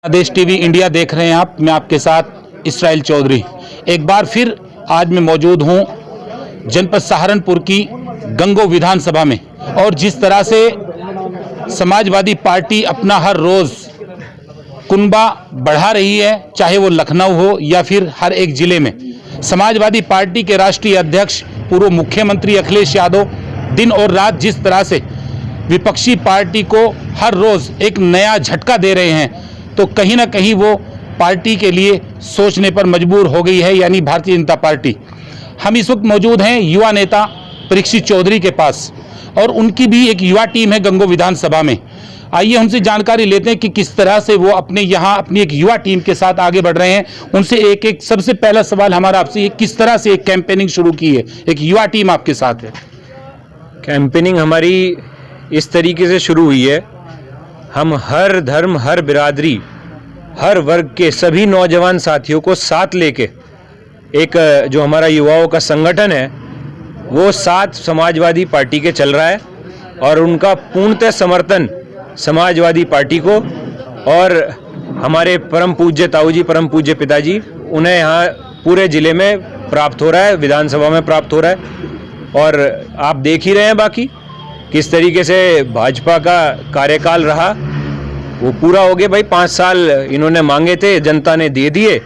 देश TV India देख रहे हैं आप। मैं आपके साथ इसराइल चौधरी। एक बार फिर आज मैं मौजूद हूं जनपद सहारनपुर की गंगो विधानसभा में, और जिस तरह से समाजवादी पार्टी अपना हर रोज कुनबा बढ़ा रही है, चाहे वो लखनऊ हो या फिर हर एक जिले में। समाजवादी पार्टी के राष्ट्रीय अध्यक्ष पूर्व मुख्यमंत्री अखिलेश यादव दिन और रात जिस तरह से विपक्षी पार्टी को हर रोज एक नया झटका दे रहे हैं, तो कहीं ना कहीं वो पार्टी के लिए सोचने पर मजबूर हो गई है, यानी भारतीय जनता पार्टी। हम इस वक्त मौजूद हैं युवा नेता परीक्षित चौधरी के पास, और उनकी भी एक युवा टीम है गंगो विधानसभा में। आइए उनसे जानकारी लेते हैं कि किस तरह से वो अपने यहाँ अपनी एक युवा टीम के साथ आगे बढ़ रहे हैं। उनसे एक सबसे पहला सवाल हमारा आपसे, किस तरह से एक कैंपेनिंग शुरू की है, एक युवा टीम आपके साथ है? कैंपेनिंग हमारी इस तरीके से शुरू हुई है, हम हर धर्म, हर बिरादरी, हर वर्ग के सभी नौजवान साथियों को साथ लेके एक जो हमारा युवाओं का संगठन है वो साथ समाजवादी पार्टी के चल रहा है, और उनका पूर्णतः समर्थन समाजवादी पार्टी को और हमारे परम पूज्य ताऊजी, परम पूज्य पिताजी, उन्हें यहाँ पूरे ज़िले में प्राप्त हो रहा है, विधानसभा में प्राप्त हो रहा है। और आप देख ही रहे हैं बाकी किस तरीके से भाजपा का कार्यकाल रहा, वो पूरा हो गया भाई। 5 साल इन्होंने मांगे थे, जनता ने दे दिए,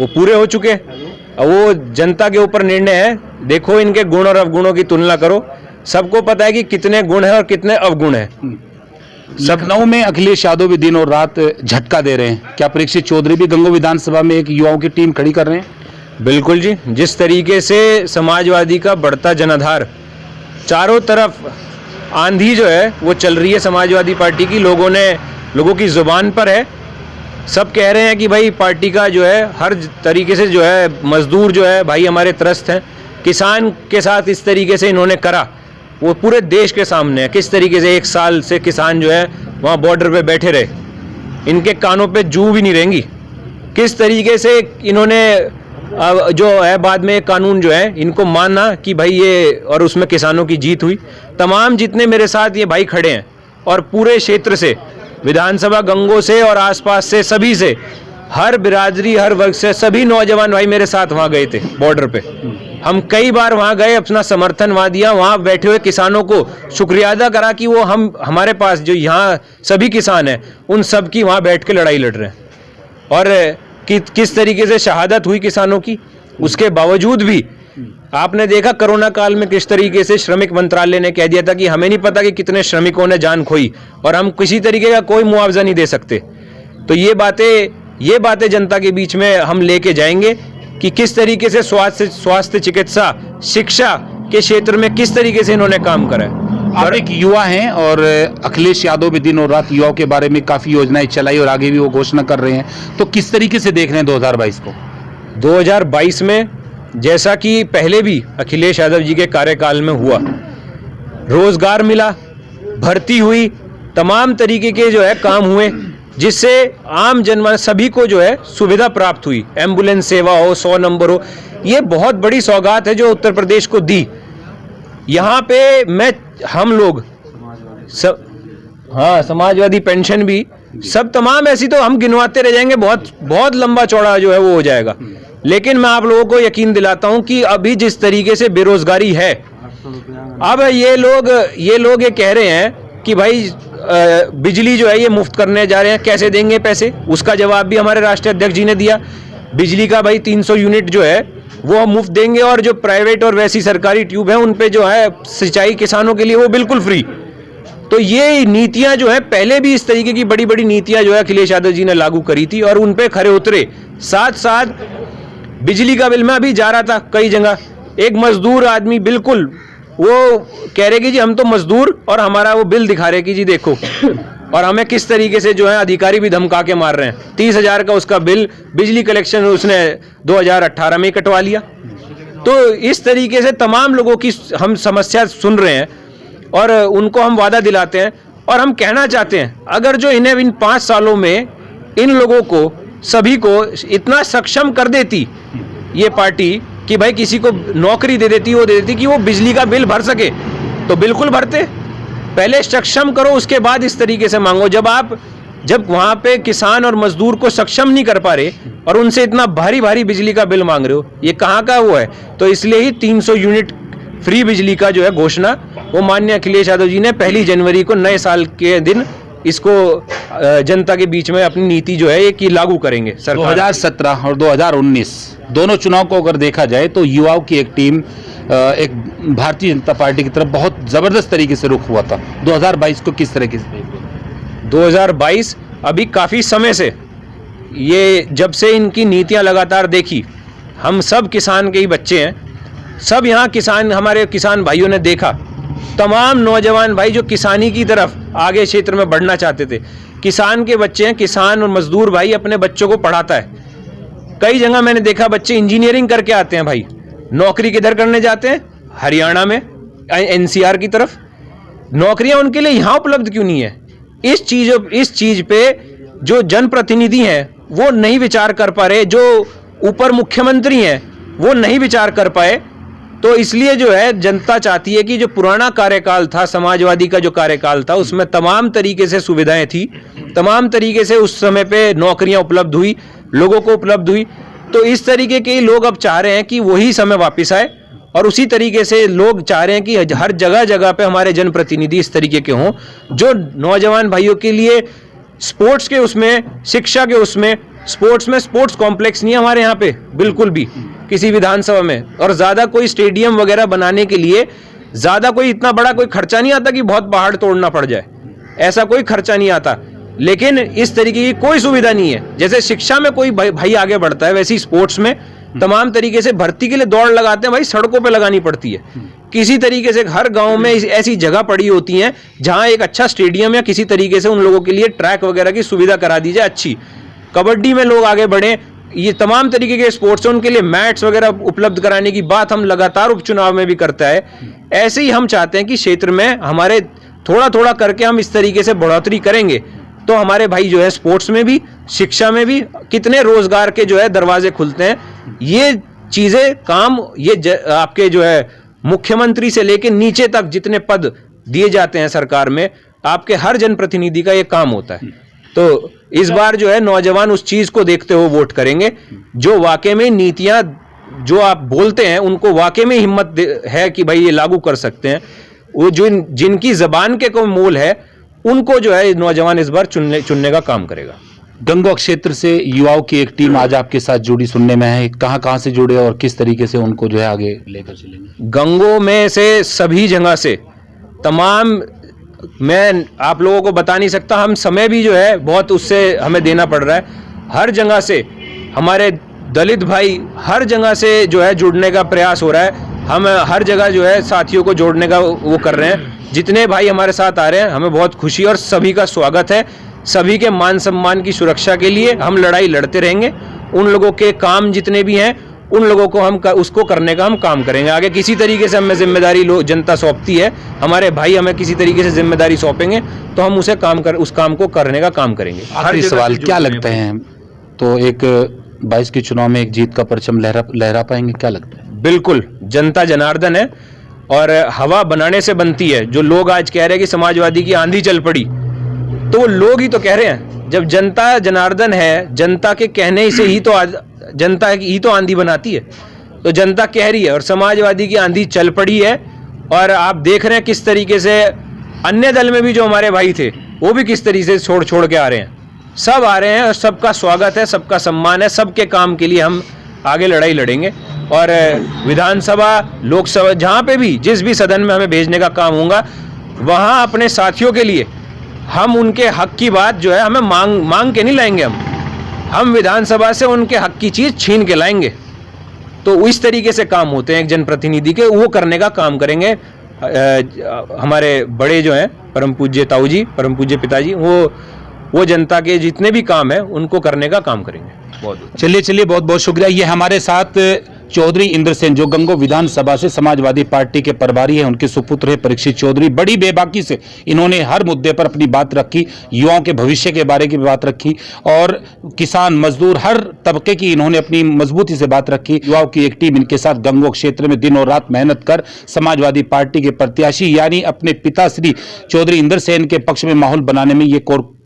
वो पूरे हो चुके। अब वो जनता के ऊपर निर्णय है। देखो इनके गुण और अवगुणों की तुलना करो, सबको पता है कि कितने गुण हैं और कितने अवगुण हैं। लखनऊ में अखिलेश यादव भी दिन और रात झटका दे रहे हैं, क्या परीक्षित चौधरी भी गंगो विधानसभा में एक युवाओं की टीम खड़ी कर रहे हैं? बिल्कुल जी, जिस तरीके से समाजवादी का बढ़ता जनाधार, चारों तरफ आंधी जो है वो चल रही है समाजवादी पार्टी की, लोगों की जुबान पर है। सब कह रहे हैं कि भाई पार्टी का जो है हर तरीके से जो है, मजदूर जो है भाई हमारे त्रस्त हैं। किसान के साथ इस तरीके से इन्होंने करा, वो पूरे देश के सामने है। किस तरीके से 1 साल से किसान जो है वहाँ बॉर्डर पे बैठे रहे, इनके कानों पे जू भी नहीं रहेंगी। किस तरीके से इन्होंने जो है बाद में कानून जो है इनको माना कि भाई ये, और उसमें किसानों की जीत हुई। तमाम जितने मेरे साथ ये भाई खड़े हैं, और पूरे क्षेत्र से, विधानसभा गंगो से और आसपास से, सभी से, हर बिरादरी, हर वर्ग से सभी नौजवान भाई मेरे साथ वहाँ गए थे बॉर्डर पे। हम कई बार वहाँ गए, अपना समर्थन वहाँ दिया, वहाँ बैठे हुए किसानों को शुक्रिया अदा करा कि वो हमारे पास जो यहाँ सभी किसान हैं उन सब की वहाँ बैठ के लड़ाई लड़ रहे हैं। और किस तरीके से शहादत हुई किसानों की, उसके बावजूद भी आपने देखा कोरोना काल में किस तरीके से श्रमिक मंत्रालय ने कह दिया था कि हमें नहीं पता कि कितने श्रमिकों ने जान खोई, और हम किसी तरीके का कोई मुआवजा नहीं दे सकते। तो ये बातें जनता के बीच में हम लेके जाएंगे कि किस तरीके से स्वास्थ्य, चिकित्सा, शिक्षा के क्षेत्र में किस तरीके से इन्होंने काम करा है। आप एक युवा हैं, और अखिलेश यादव भी दिन और रात युवाओं के बारे में काफ़ी योजनाएं चलाई और आगे भी वो घोषणा कर रहे हैं, तो किस तरीके से देख रहे हैं 2022 को? 2022 में जैसा कि पहले भी अखिलेश यादव जी के कार्यकाल में हुआ, रोजगार मिला, भर्ती हुई, तमाम तरीके के जो है काम हुए, जिससे आम जनमानस सभी को जो है सुविधा प्राप्त हुई। एम्बुलेंस सेवा हो, 100 नंबर हो, ये बहुत बड़ी सौगात है जो उत्तर प्रदेश को दी। यहाँ पे हम लोग सब, हाँ, समाजवादी पेंशन भी, सब तमाम ऐसी तो हम गिनवाते रह जाएंगे, बहुत लंबा चौड़ा जो है वो हो जाएगा। लेकिन मैं आप लोगों को यकीन दिलाता हूं कि अभी जिस तरीके से बेरोजगारी है, अब ये लोग ये कह रहे हैं कि भाई बिजली जो है ये मुफ्त करने जा रहे हैं, कैसे देंगे पैसे? उसका जवाब भी हमारे राष्ट्रीय अध्यक्ष जी ने दिया। बिजली का भाई 300 यूनिट जो है वो हम मुफ्त देंगे, और जो प्राइवेट और वैसी सरकारी ट्यूब है उन पे जो है सिंचाई किसानों के लिए वो बिल्कुल फ्री। तो ये नीतियां जो है, पहले भी इस तरीके की बड़ी बड़ी नीतियां जो है अखिलेश यादव जी ने लागू करी थी, और उन पे खरे उतरे। साथ साथ बिजली का बिल में अभी जा रहा था कई जगह, एक मजदूर आदमी बिल्कुल वो कह रहे कि जी हम तो मजदूर, और हमारा वो बिल दिखा रहे कि जी देखो, और हमें किस तरीके से जो है अधिकारी भी धमका के मार रहे हैं। 30,000 का उसका बिल, बिजली कलेक्शन उसने 2018 में कटवा लिया। तो इस तरीके से तमाम लोगों की हम समस्या सुन रहे हैं, और उनको हम वादा दिलाते हैं, और हम कहना चाहते हैं अगर जो इन्हें इन 5 सालों में इन लोगों को सभी को इतना सक्षम कर देती ये पार्टी कि भाई किसी को नौकरी दे देती, वो दे देती कि वो बिजली का बिल भर सके, तो बिल्कुल भरते। पहले सक्षम करो, उसके बाद इस तरीके से मांगो। जब आप जब वहां पे किसान और मजदूर को सक्षम नहीं कर पा रहे और उनसे इतना भारी भारी बिजली का बिल मांग रहे हो, ये कहाँ का वो है? तो इसलिए ही 300 यूनिट फ्री बिजली का जो है घोषणा वो माननीय अखिलेश यादव जी ने 1 जनवरी को नए साल के दिन इसको जनता के बीच में अपनी नीति जो है ये लागू करेंगे। सरकार 2017 और 2019 दोनों चुनाव को अगर देखा जाए तो युवाओं की एक टीम एक भारतीय जनता पार्टी की तरफ बहुत जबरदस्त तरीके से रुख हुआ था। 2022 को किस तरीके से? 2022 अभी काफ़ी समय से, ये जब से इनकी नीतियां लगातार देखी, हम सब किसान के ही बच्चे हैं, सब यहाँ किसान, हमारे किसान भाइयों ने देखा, तमाम नौजवान भाई जो किसानी की तरफ आगे क्षेत्र में बढ़ना चाहते थे, किसान के बच्चे हैं, किसान और मजदूर भाई अपने बच्चों को पढ़ाता है। कई जगह मैंने देखा बच्चे इंजीनियरिंग करके आते हैं भाई, नौकरी किधर करने जाते हैं? हरियाणा में, एनसीआर की तरफ। नौकरियां उनके लिए यहाँ उपलब्ध क्यों नहीं है? इस चीज पे जो जनप्रतिनिधि हैं वो नहीं विचार कर पा रहे, जो ऊपर मुख्यमंत्री हैं वो नहीं विचार कर पाए। तो इसलिए जो है जनता चाहती है कि जो पुराना कार्यकाल था, समाजवादी का जो कार्यकाल था, उसमें तमाम तरीके से सुविधाएं थी, तमाम तरीके से उस समय पे नौकरियां उपलब्ध हुई, लोगों को उपलब्ध हुई। तो इस तरीके के लोग अब चाह रहे हैं कि वही समय वापस आए, और उसी तरीके से लोग चाह रहे हैं कि हर जगह जगह पे हमारे जनप्रतिनिधि इस तरीके के हों जो नौजवान भाइयों के लिए स्पोर्ट्स के उसमें, शिक्षा के उसमें, स्पोर्ट्स में स्पोर्ट्स कॉम्प्लेक्स नहीं है हमारे यहाँ पे बिल्कुल भी किसी विधानसभा में, और ज़्यादा कोई स्टेडियम वगैरह बनाने के लिए ज़्यादा कोई इतना बड़ा कोई खर्चा नहीं आता कि बहुत पहाड़ तोड़ना पड़ जाए, ऐसा कोई खर्चा नहीं आता। लेकिन इस तरीके की कोई सुविधा नहीं है। जैसे शिक्षा में कोई भाई आगे बढ़ता है, वैसे ही स्पोर्ट्स में तमाम तरीके से भर्ती के लिए दौड़ लगाते हैं भाई, सड़कों पे लगानी पड़ती है। किसी तरीके से हर गांव में ऐसी जगह पड़ी होती हैं जहां एक अच्छा स्टेडियम या किसी तरीके से उन लोगों के लिए ट्रैक वगैरह की सुविधा करा दी जाए अच्छी। कबड्डी में लोग आगे बढ़े, ये तमाम तरीके के स्पोर्ट्स हैं, उनके लिए मैट्स वगैरह उपलब्ध कराने की बात हम लगातार उपचुनाव में भी करता है। ऐसे ही हम चाहते हैं कि क्षेत्र में हमारे थोड़ा थोड़ा करके हम इस तरीके से बढ़ोतरी करेंगे तो हमारे भाई जो है स्पोर्ट्स में भी, शिक्षा में भी कितने रोजगार के जो है दरवाजे खुलते हैं। ये चीजें काम ये आपके जो है मुख्यमंत्री से लेकर नीचे तक जितने पद दिए जाते हैं सरकार में, आपके हर जनप्रतिनिधि का ये काम होता है। तो इस बार जो है नौजवान उस चीज को देखते हुए वोट करेंगे, जो वाकई में नीतियां जो आप बोलते हैं उनको वाकई में हिम्मत है कि भाई ये लागू कर सकते हैं। वो जो जिनकी जबान के कोई मोल है उनको जो है नौजवान इस बार चुनने का काम करेगा। गंगोह क्षेत्र से युवाओं की एक टीम आज आपके साथ जुड़ी सुनने में है, कहाँ से जुड़े और किस तरीके से उनको जो है आगे लेकर चलेंगे? गंगोह में से सभी जगह से तमाम, मैं आप लोगों को बता नहीं सकता, हम समय भी जो है बहुत उससे हमें देना पड़ रहा है। हर जगह से हमारे दलित भाई हर जगह से जो है जुड़ने का प्रयास हो रहा है। हम हर जगह जो है साथियों को जोड़ने का वो कर रहे हैं। जितने भाई हमारे साथ आ रहे हैं हमें बहुत खुशी और सभी का स्वागत है। सभी के मान सम्मान की सुरक्षा के लिए हम लड़ाई लड़ते रहेंगे। उन लोगों के काम जितने भी हैं उन लोगों को हम उसको करने का हम काम करेंगे। आगे किसी तरीके से हमें जिम्मेदारी जनता सौंपती है, हमारे भाई हमें किसी तरीके से जिम्मेदारी सौंपेंगे तो हम उस काम को करने का काम करेंगे। आखिरी सवाल, क्या लगता है तो एक 22 के चुनाव में एक जीत का परचम लहरा पाएंगे, क्या लगता है? बिल्कुल, जनता जनार्दन है और हवा बनाने से बनती है। जो लोग आज कह रहे हैं कि समाजवादी की आंधी चल पड़ी, तो वो लोग ही तो कह रहे हैं। जब जनता जनार्दन है, जनता के कहने से ही तो जनता ही तो आंधी बनाती है। तो जनता कह रही है और समाजवादी की आंधी चल पड़ी है। और आप देख रहे हैं किस तरीके से अन्य दल में भी जो हमारे भाई थे वो भी किस तरीके से छोड़ के आ रहे हैं। सब आ रहे हैं और सबका स्वागत है, सबका सम्मान है, सबके काम के लिए हम आगे लड़ाई लड़ेंगे। और विधानसभा, लोकसभा, जहाँ पे भी जिस भी सदन में हमें भेजने का काम होगा वहाँ अपने साथियों के लिए हम उनके हक की बात जो है हमें मांग के नहीं लाएंगे। हम विधानसभा से उनके हक की चीज़ छीन के लाएंगे। तो इस तरीके से काम होते हैं एक जनप्रतिनिधि के, वो करने का काम करेंगे। हमारे बड़े जो हैं परम पूज्य ताऊ जी, परम पूज्य पिताजी, वो जनता के जितने भी काम हैं उनको करने का काम करेंगे। चलिए बहुत बहुत शुक्रिया। ये हमारे साथ चौधरी इंद्रसेन जो गंगोह विधानसभा से समाजवादी पार्टी के प्रभारी हैं, उनके सुपुत्र हैं परीक्षित चौधरी। बड़ी बेबाकी से इन्होंने हर मुद्दे पर अपनी बात रखी, युवाओं के भविष्य के बारे में बात रखी और किसान मजदूर हर तबके की इन्होंने अपनी मजबूती से बात रखी। युवाओं की एक टीम इनके साथ गंगोह क्षेत्र में दिन और रात मेहनत कर समाजवादी पार्टी के प्रत्याशी यानी अपने पिता श्री चौधरी इंद्रसेन के पक्ष में माहौल बनाने में ये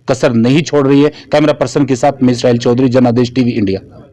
कसर नहीं छोड़ रही है। कैमरा पर्सन के साथ मैं इसराइल चौधरी, जनादेश टीवी इंडिया।